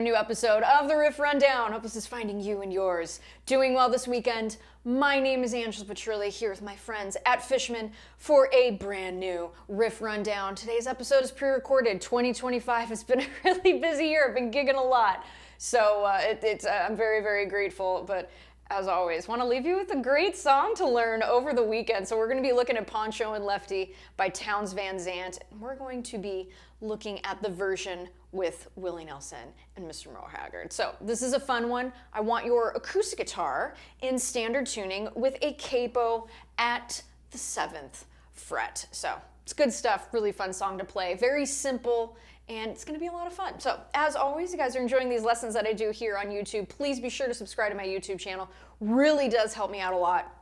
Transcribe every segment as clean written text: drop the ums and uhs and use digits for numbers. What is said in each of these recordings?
New episode of the Riff Rundown. Hope this is finding you and yours doing well this weekend. My name is Petrilli, here with my friends at Fishman for a brand new Riff Rundown. Today's episode is pre-recorded. 2025 has been a really busy year. I've been gigging a lot, so I'm very, very grateful. But as always, want to leave you with a great song to learn over the weekend. So we're going to be looking at Pancho and Lefty by Townes Van Zandt, and we're going to be looking at the version with Willie Nelson and Mr. Merle Haggard. So this is a fun one. I want your acoustic guitar in standard tuning with a capo at the 7th fret. So it's good stuff, really fun song to play, very simple, and it's gonna be a lot of fun. So as always, you guys are enjoying these lessons that I do here on YouTube. Please be sure to subscribe to my YouTube channel. Really does help me out a lot.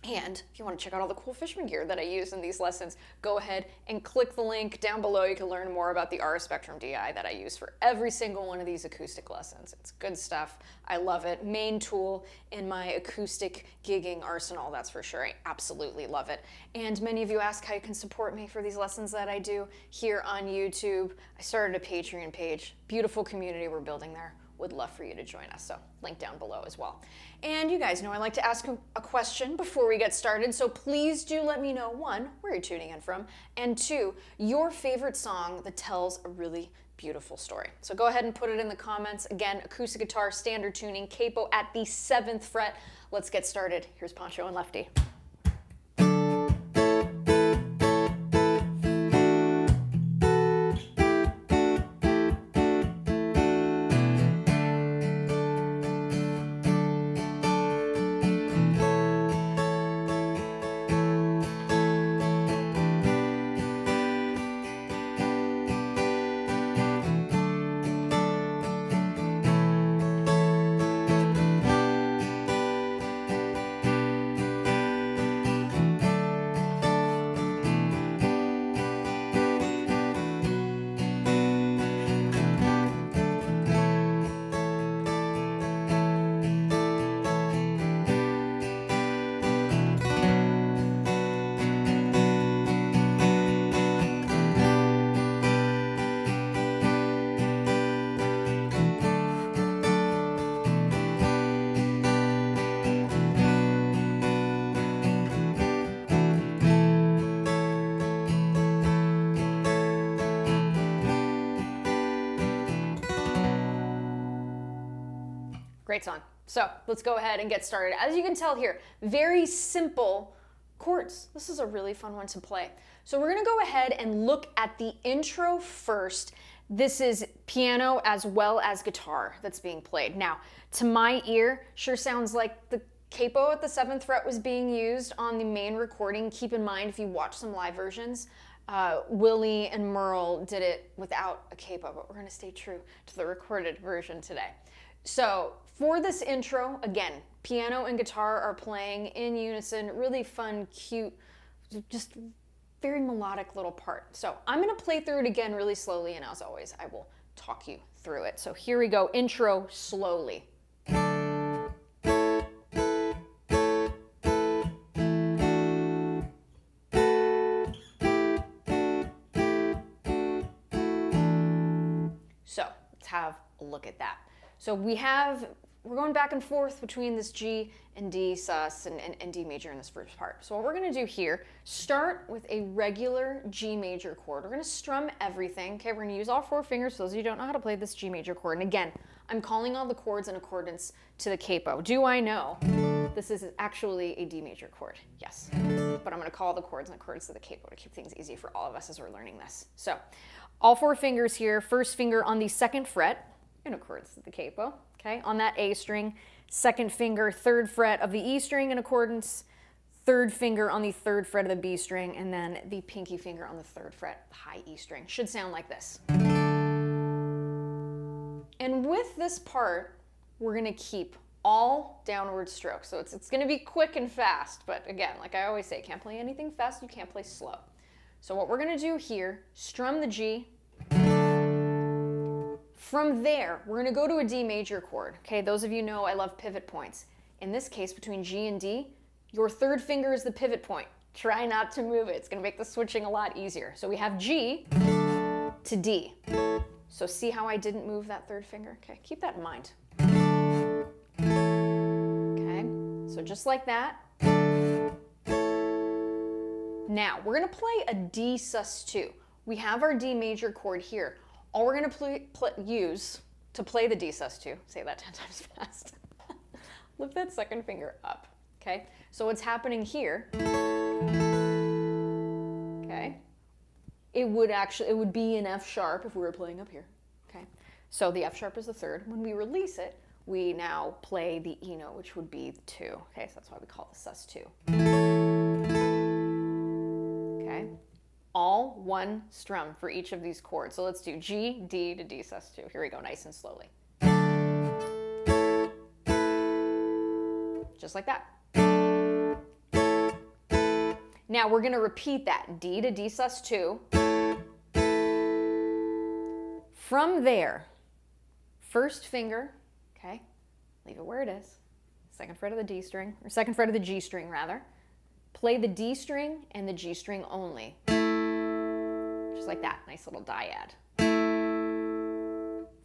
And if you want to check out all the cool Fishman gear that I use in these lessons, go ahead and click the link down below. You can learn more about the RS Spectrum DI that I use for every single one of these acoustic lessons. It's good stuff. I love it. Main tool in my acoustic gigging arsenal, that's for sure. I absolutely love it. And many of you ask how you can support me for these lessons that I do here on YouTube. I started a Patreon page. Beautiful community we're building there. Would love for you to join us, so link down below as well. And you guys know I like to ask a question before we get started, so please do let me know, one, where you're tuning in from, and two, your favorite song that tells a really beautiful story. So go ahead and put it in the comments. Again, acoustic guitar, standard tuning, capo at the 7th fret. Let's get started. Here's Pancho and Lefty. Great song. So let's go ahead and get started. As you can tell here, very simple chords. This is a really fun one to play. So we're gonna go ahead and look at the intro first. This is piano as well as guitar that's being played. Now, to my ear, sure sounds like the capo at the 7th fret was being used on the main recording. Keep in mind, if you watch some live versions, Willie and Merle did it without a capo, but we're gonna stay true to the recorded version today. So for this intro, again, piano and guitar are playing in unison, really fun, cute, just very melodic little part. So I'm gonna play through it again really slowly, and as always, I will talk you through it. So here we go, intro slowly. So let's have a look at that. So we're going back and forth between this G and D sus and D major in this first part. So what we're gonna do here, start with a regular G major chord. We're gonna strum everything, okay? We're gonna use all 4 fingers for those of you who don't know how to play this G major chord. And again, I'm calling all the chords in accordance to the capo. Do I know this is actually a D major chord? Yes, but I'm gonna call the chords in accordance to the capo to keep things easy for all of us as we're learning this. So all 4 fingers here, first finger on the 2nd fret, in accordance with the capo, okay, on that A string, 2nd finger, 3rd fret of the E string in accordance, 3rd finger on the 3rd fret of the B string, and then the pinky finger on the 3rd fret, the high E string. Should sound like this. And with this part, we're gonna keep all downward strokes. So it's gonna be quick and fast, but again, like I always say, can't play anything fast, you can't play slow. So what we're gonna do here, strum the G. From there, we're gonna go to a D major chord. Okay, those of you know I love pivot points. In this case, between G and D, your 3rd finger is the pivot point. Try not to move it. It's gonna make the switching a lot easier. So we have G to D. So see how I didn't move that third finger? Okay, keep that in mind. Okay, so just like that. Now, we're gonna play a D sus2. We have our D major chord here. All we're gonna use to play the D sus2, say that 10 times fast, lift that second finger up, okay? So what's happening here, okay? It would be an F sharp if we were playing up here, okay? So the F sharp is the third. When we release it, we now play the E note, which would be the 2, okay? So that's why we call it sus2. Okay? All one strum for each of these chords. So let's do G, D to D sus2. Here we go, nice and slowly. Just like that. Now we're going to repeat that, D to D sus2. From there, first finger, okay, leave it where it is, second fret of the D string, or second fret of the G string rather. Play the D string and the G string only. Just like that, nice little dyad.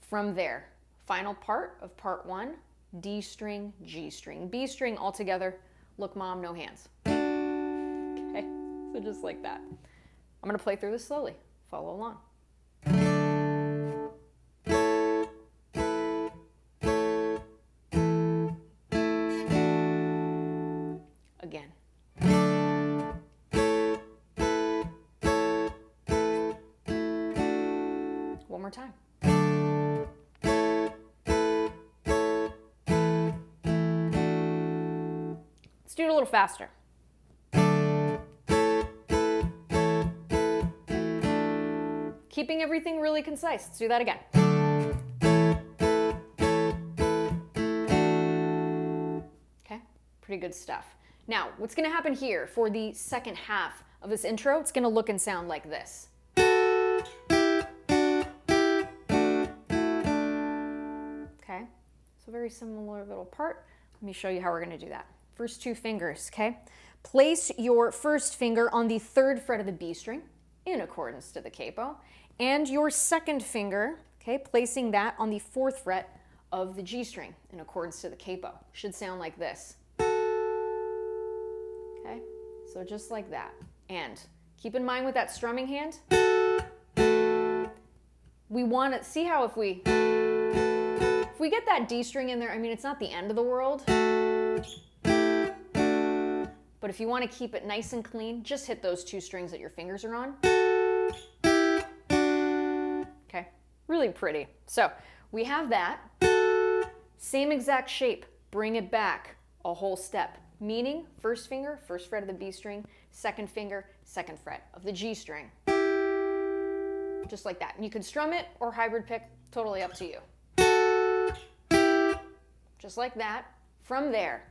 From there, final part of part 1, D string, G string, B string all together. Look, Mom, no hands. Okay, so just like that. I'm gonna play through this slowly. Follow along. Again. One more time. Let's do it a little faster. Keeping everything really concise. Let's do that again. Okay, pretty good stuff. Now, what's going to happen here for the second half of this intro, it's going to look and sound like this. Okay, so very similar little part. Let me show you how we're going to do that. First two fingers, okay? Place your first finger on the third fret of the B string in accordance to the capo, and your second finger, okay, placing that on the fourth fret of the G string in accordance to the capo. Should sound like this. Okay, so just like that. And keep in mind with that strumming hand, we want to see how if we get that D string in there, I mean, it's not the end of the world. But if you want to keep it nice and clean, just hit those two strings that your fingers are on. Okay, really pretty. So we have that. Same exact shape. Bring it back a whole step. Meaning, first finger, first fret of the B string, second finger, second fret of the G string. Just like that. And you can strum it or hybrid pick, totally up to you. Just like that. From there,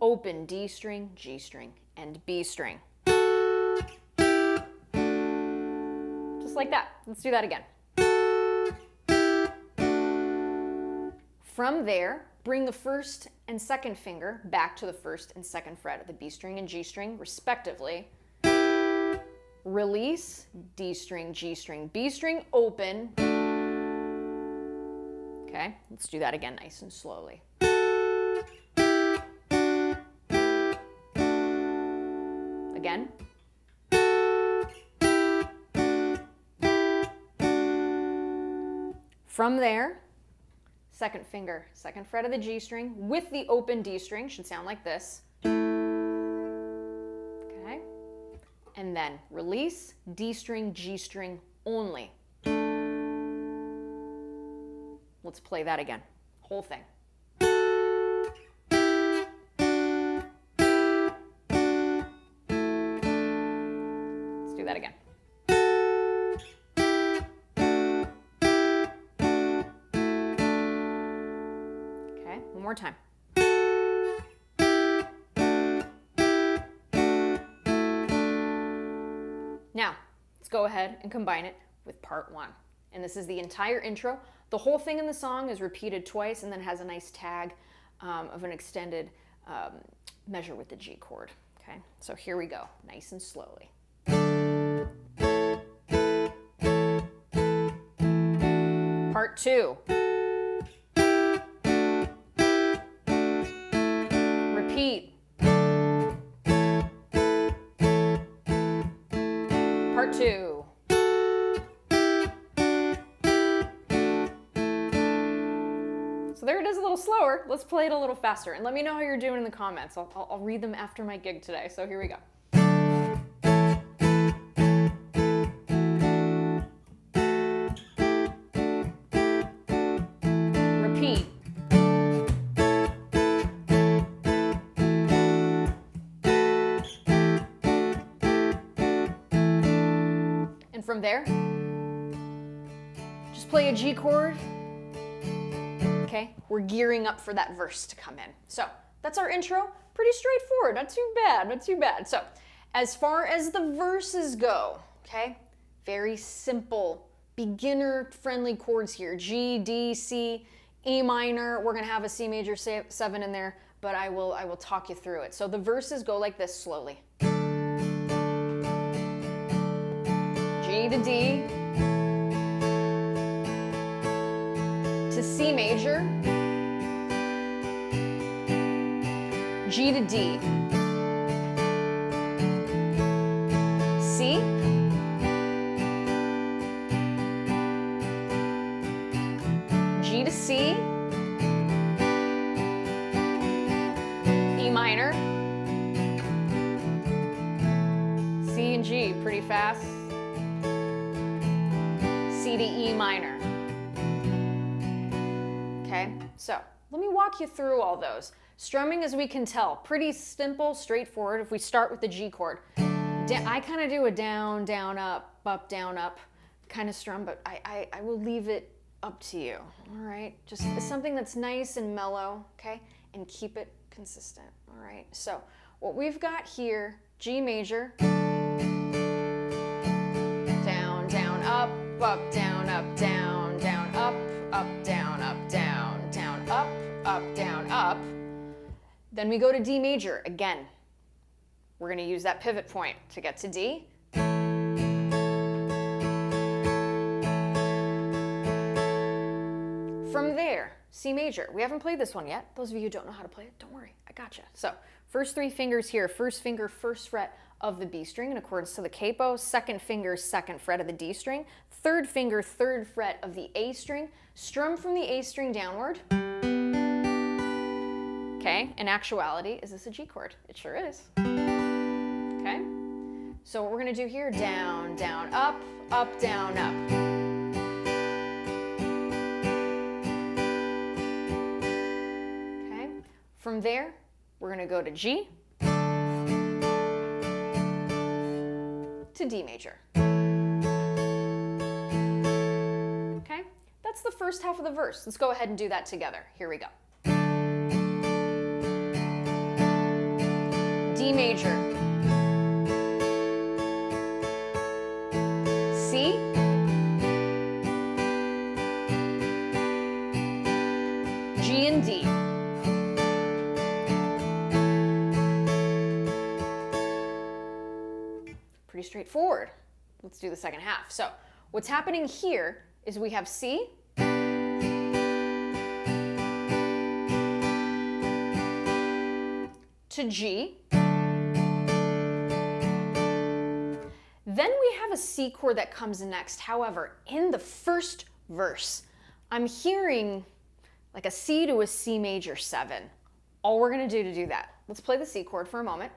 open D string, G string, and B string. Just like that. Let's do that again. From there, bring the first and second finger back to the first and second fret of the B string and G string, respectively. Release, D string, G string, B string, open. Okay, let's do that again nice and slowly. Again. From there, second finger, second fret of the G string with the open D string, should sound like this. Okay, and then release, D string, G string only. Let's play that again, whole thing. Let's do that again. Okay, one more time. Now, let's go ahead and combine it with part 1. And this is the entire intro. The whole thing in the song is repeated twice and then has a nice tag of an extended measure with the G chord. Okay, so here we go, nice and slowly. Part 2. Repeat. Part 2. So there it is, a little slower. Let's play it a little faster. And let me know how you're doing in the comments. I'll read them after my gig today. So here we go. Repeat. And from there, just play a G chord. Okay, we're gearing up for that verse to come in. So that's our intro. Pretty straightforward, not too bad, not too bad. So as far as the verses go, okay, very simple, beginner-friendly chords here. G, D, C, E minor. We're gonna have a C major 7 in there, but I will talk you through it. So the verses go like this slowly. G to D, to C major, G to D, C, G to C, E minor, C and G, pretty fast, C to E minor. Okay, so let me walk you through all those. Strumming, as we can tell, pretty simple, straightforward. If we start with the G chord, I kind of do a down, down, up, down, up kind of strum, but I will leave it up to you, all right? Just something that's nice and mellow, okay? And keep it consistent, all right? So what we've got here, G major, down, down, up, down, down, down, up, down, down, down, up, down, up. Then we go to D major. Again, we're going to use that pivot point to get to D. From there, C major. We haven't played this one yet. Those of you who don't know how to play it, don't worry, I gotcha. So first 3 fingers here, first finger, first fret of the B string in accordance to the capo, second finger, second fret of the D string, third finger, third fret of the A string, strum from the A string downward. Okay, in actuality, is this a G chord? It sure is. Okay, so what we're gonna do here, down, down, up, down, up. Okay, from there, we're gonna go to G, to D major. Okay, that's the first half of the verse. Let's go ahead and do that together. Here we go. D major, C, G and D. Pretty straightforward. Let's do the second half. So what's happening here is we have C, to G, then we have a C chord that comes next. However, in the first verse, I'm hearing like a C to a C major 7. All we're gonna do to do that, let's play the C chord for a moment.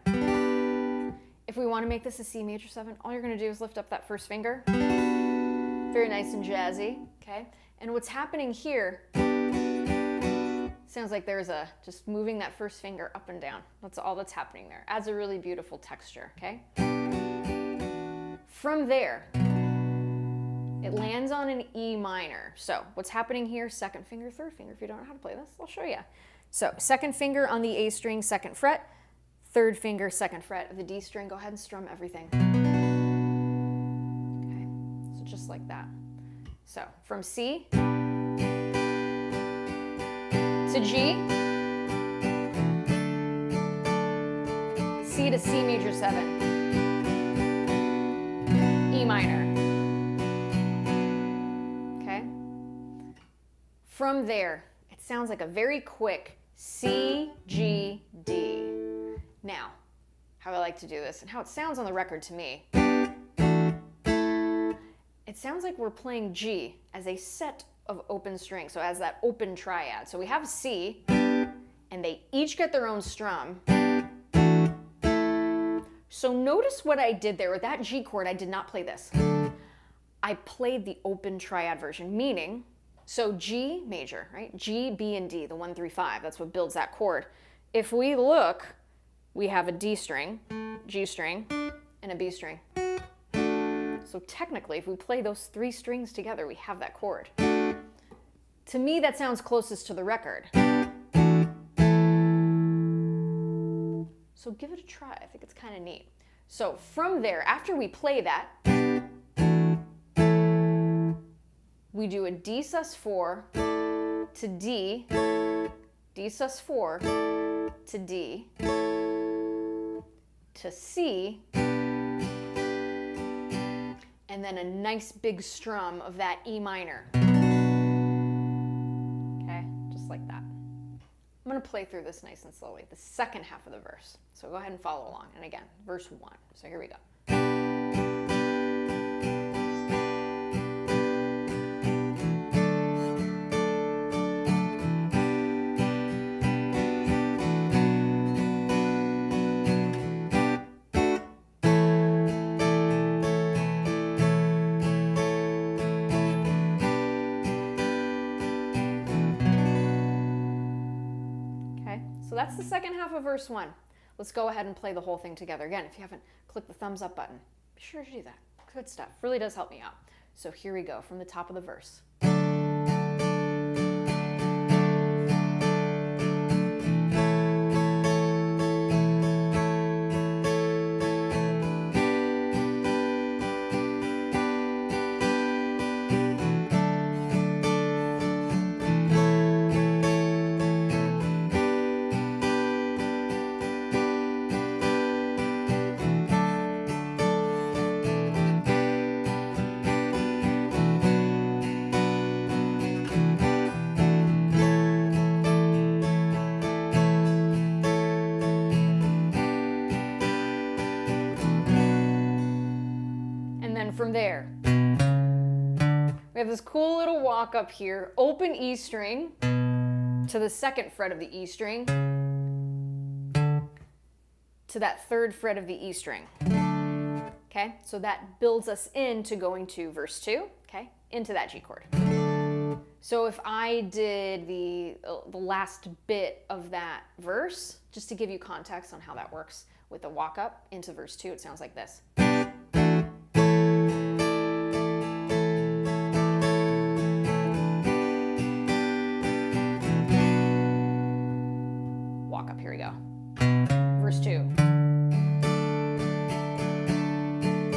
If we wanna make this a C major 7, all you're gonna do is lift up that first finger. Very nice and jazzy, okay? And what's happening here, sounds like there's just moving that first finger up and down. That's all that's happening there. Adds a really beautiful texture, okay? From there, it lands on an E minor. So what's happening here, second finger, third finger. If you don't know how to play this, I'll show you. So second finger on the A string, second fret, third finger, second fret of the D string. Go ahead and strum everything. Okay, so just like that. So from C to G, C to C major 7, E minor. Okay, from there, it sounds like a very quick C, G, D. Now, how I like to do this and how it sounds on the record to me, it sounds like we're playing G as a set of open strings, so as that open triad. So we have C, and they each get their own strum. So notice what I did there. With that G chord, I did not play this. I played the open triad version, meaning, so G major, right? G, B, and D, the 1, 3, 5, that's what builds that chord. If we look, we have a D string, G string, and a B string. So technically, if we play those 3 strings together, we have that chord. To me, that sounds closest to the record. So give it a try. I think it's kind of neat. So from there, after we play that, we do a D sus4 to D, D sus4 to D, to C, and then a nice big strum of that E minor. Okay, just like that. I'm going to play through this nice and slowly, the second half of the verse. So go ahead and follow along. And again, verse 1. So here we go. So that's the second half of verse 1. Let's go ahead and play the whole thing together. Again, if you haven't clicked the thumbs up button, be sure to do that. Good stuff. Really does help me out. So here we go from the top of the verse. From there, we have this cool little walk up here, open E string to the second fret of the E string to that third fret of the E string. Okay, so that builds us into going to verse 2, okay, into that G chord. So if I did the last bit of that verse, just to give you context on how that works with the walk up into verse 2, it sounds like this. Here we go. Verse 2.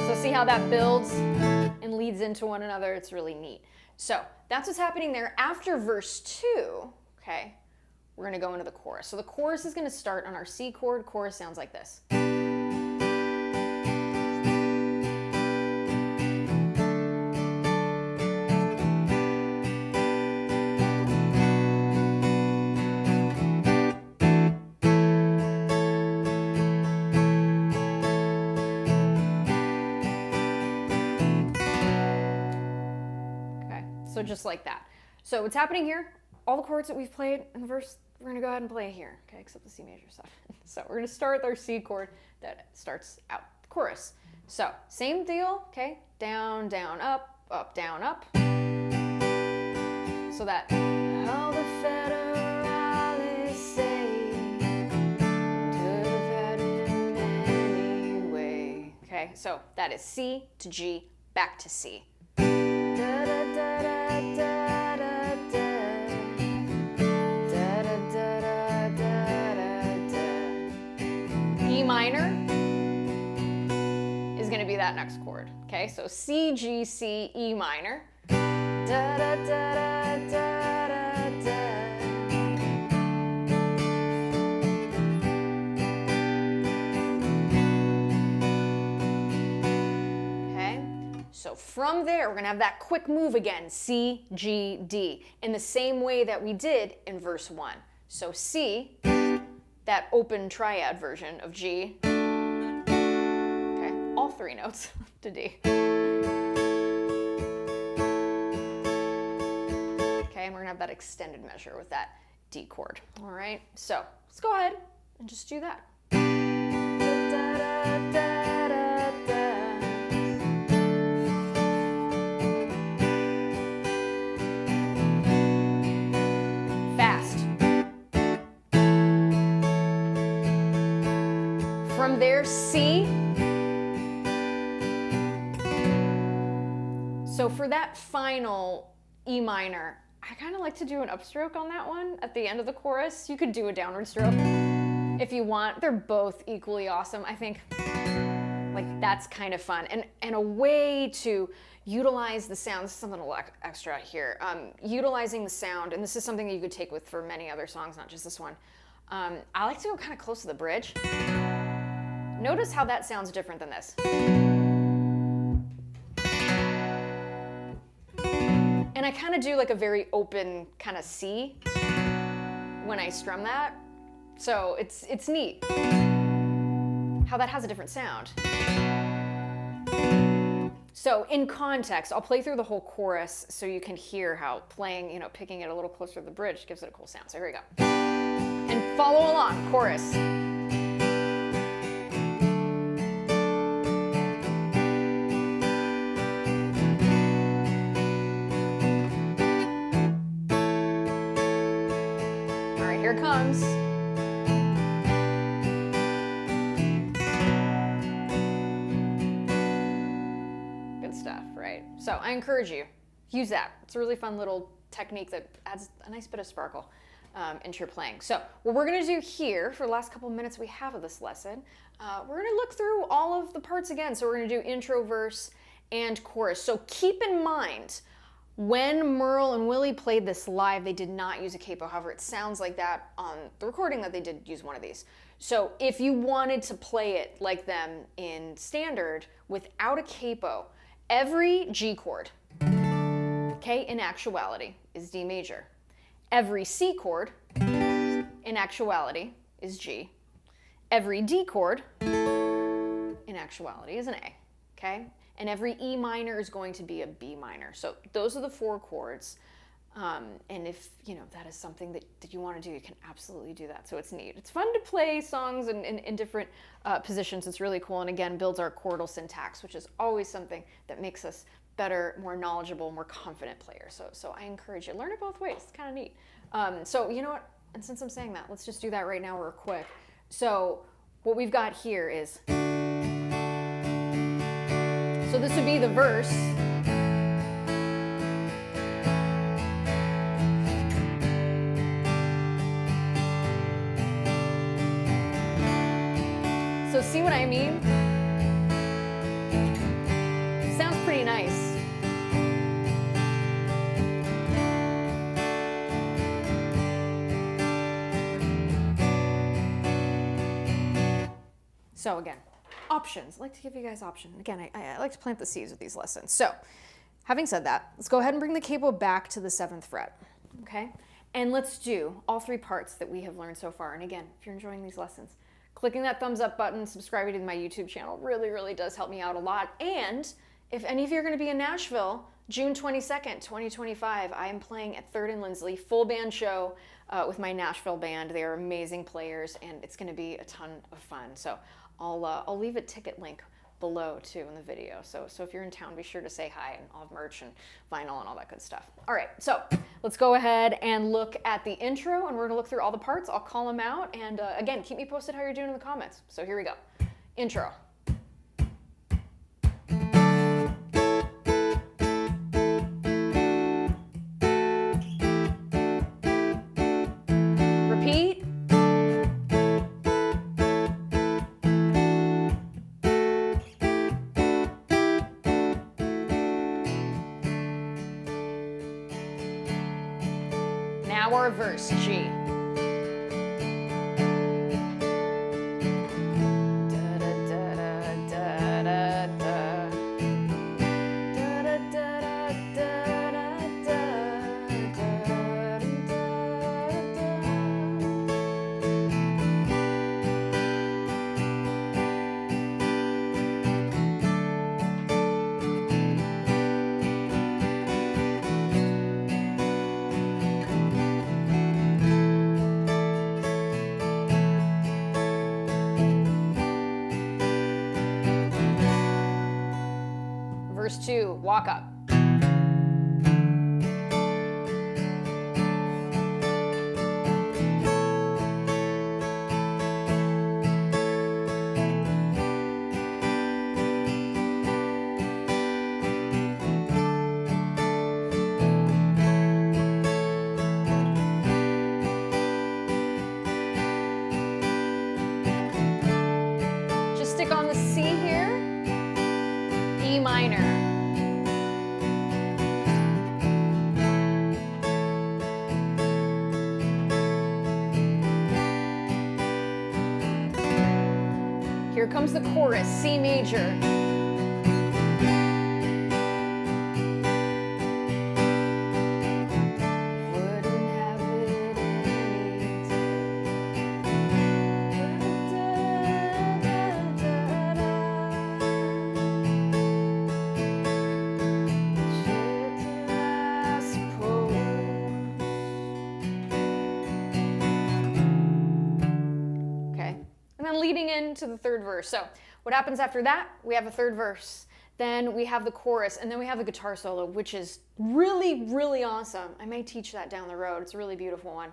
So see how that builds and leads into one another? It's really neat. So that's what's happening there. After verse 2, okay, we're going to go into the chorus. So the chorus is going to start on our C chord. Chorus sounds like this. So just like that. So what's happening here, all the chords that we've played in the verse, we're going to go ahead and play here, okay, except the C major stuff. So we're going to start with our C chord that starts out the chorus. So same deal, okay, down, down, up, down, up. So that, all the federales say, could have had him anyway. Okay, so that is C to G, back to C. E minor is going to be that next chord. Okay, so C, G, C, E minor. Okay, so from there, we're gonna have that quick move again, C, G, D, in the same way that we did in verse 1. So C, that open triad version of G, okay, all 3 notes to D. Okay, and we're gonna have that extended measure with that D chord. All right, so let's go ahead and just do that. Fast. From there, C. So for that final E minor, I kind of like to do an upstroke on that one at the end of the chorus. You could do a downward stroke if you want. They're both equally awesome. I think like that's kind of fun. And a way to utilize the sound, this is something a little extra here, utilizing the sound, and this is something that you could take with for many other songs, not just this one. I like to go kind of close to the bridge. Notice how that sounds different than this. And I kind of do like a very open kind of C when I strum that. So it's neat how that has a different sound. So in context, I'll play through the whole chorus so you can hear how playing, you know, picking it a little closer to the bridge gives it a cool sound. So here we go. And follow along, chorus. Here it comes. Good stuff, right? So I encourage you, use that. It's a really fun little technique that adds a nice bit of sparkle into your playing. So what we're gonna do here for the last couple of minutes we have of this lesson, we're gonna look through all of the parts again. So we're gonna do intro, verse, and chorus. So keep in mind, when Merle and Willie played this live, they did not use a capo. However, it sounds like that on the recording that they did use one of these. So if you wanted to play it like them in standard without a capo, every G chord, okay, in actuality is D major. Every C chord, in actuality, is G. Every D chord, in actuality, is an A, okay? And every E minor is going to be a B minor. So those are the 4 chords. And if, you know, that is something that you want to do, you can absolutely do that. So it's neat. It's fun to play songs in different positions. It's really cool. And again, builds our chordal syntax, which is always something that makes us better, more knowledgeable, more confident players. So I encourage you, learn it both ways. It's kind of neat. So you know what? And since I'm saying that, let's just do that right now real quick. So what we've got here is, so this would be the verse. So see what I mean? Sounds pretty nice. So again, options. I like to give you guys options. Again, I like to plant the seeds with these lessons. So having said that, let's go ahead and bring the capo back to the 7th fret, okay? And let's do all 3 parts that we have learned so far. And again, if you're enjoying these lessons, clicking that thumbs up button, subscribing to my YouTube channel really, really does help me out a lot. And if any of you are going to be in Nashville, June 22nd, 2025, I am playing at 3rd and Lindsley, full band show with my Nashville band. They are amazing players, and it's going to be a ton of fun. So I'll leave a ticket link below too in the video. So if you're in town, be sure to say hi, and I'll have merch and vinyl and all that good stuff. All right, so let's go ahead and look at the intro, and we're gonna look through all the parts. I'll call them out, and again, keep me posted how you're doing in the comments. So here we go. Intro. Repeat. Now our verse, G. Da, da, da, da, da, da. Da, walk up. Stick on the C here, E minor. Here comes the chorus, C major. And then leading into the third verse. So what happens after that? We have a third verse. Then we have the chorus, and then we have the guitar solo, which is really, really awesome. I may teach that down the road. It's a really beautiful one.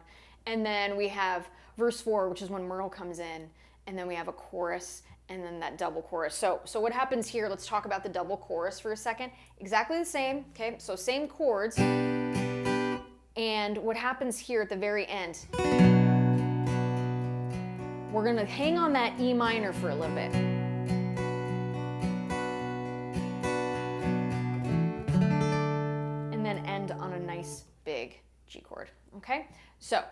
And then we have verse 4, which is when Merle comes in, and then we have a chorus, and then that double chorus. So what happens here, let's talk about the double chorus for a second. Exactly the same, okay? So same chords. And what happens here at the very end, we're gonna hang on that E minor for a little bit. And then end on a nice big G chord, okay? So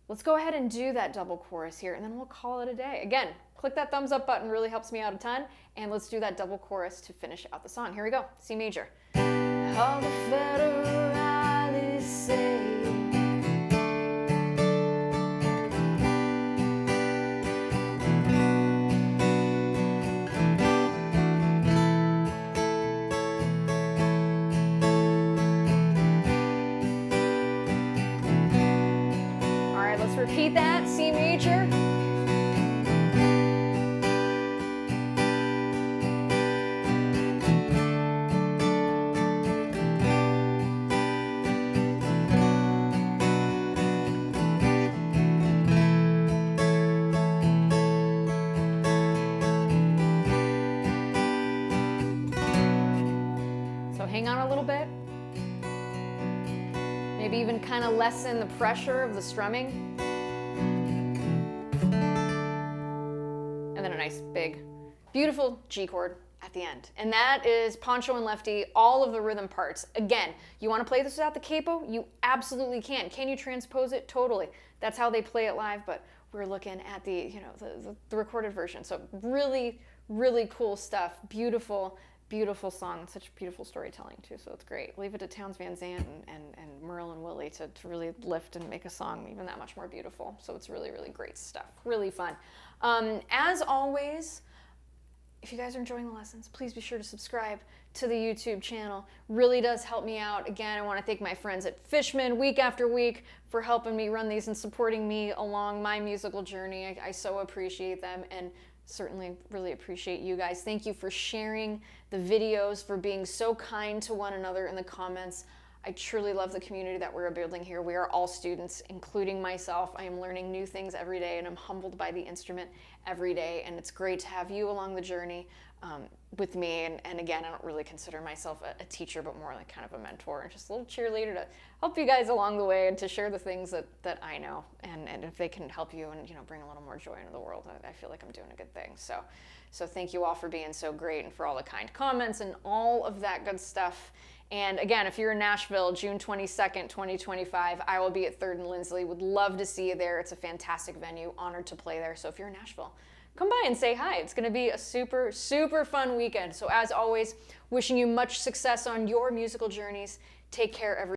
let's go ahead and do that double chorus here, and then we'll call it a day. Again, click that thumbs up button, really helps me out a ton. And let's do that double chorus to finish out the song. Here we go, C major. All the federalists say repeat that, C major. So hang on a little bit. Maybe even kind of lessen the pressure of the strumming. And then a nice big, beautiful G chord at the end. And that is Pancho and Lefty, all of the rhythm parts. Again, you want to play this without the capo? You absolutely can. Can you transpose it? Totally. That's how they play it live, but we're looking at the, the recorded version. So really, really cool stuff. Beautiful, beautiful song. Such beautiful storytelling too, so it's great. Leave it to Townes Van Zandt and Merle and Willie to really lift and make a song even that much more beautiful. So it's really, really great stuff. Really fun. As always, if you guys are enjoying the lessons, please be sure to subscribe to the YouTube channel. Really does help me out. Again, I want to thank my friends at Fishman week after week for helping me run these and supporting me along my musical journey. I so appreciate them, and certainly really appreciate you guys. Thank you for sharing the videos, for being so kind to one another in the comments. I truly love the community that we're building here. We are all students, including myself. I am learning new things every day, and I'm humbled by the instrument every day. And it's great to have you along the journey with me. And again, I don't really consider myself a teacher, but more like kind of a mentor and just a little cheerleader to help you guys along the way and to share the things that I know. And if they can help you and bring a little more joy into the world, I feel like I'm doing a good thing. So thank you all for being so great and for all the kind comments and all of that good stuff. And again, if you're in Nashville, June 22nd, 2025, I will be at 3rd and Lindsley. Would love to see you there. It's a fantastic venue. Honored to play there. So if you're in Nashville, come by and say hi. It's going to be a super, super fun weekend. So as always, wishing you much success on your musical journeys. Take care, everyone.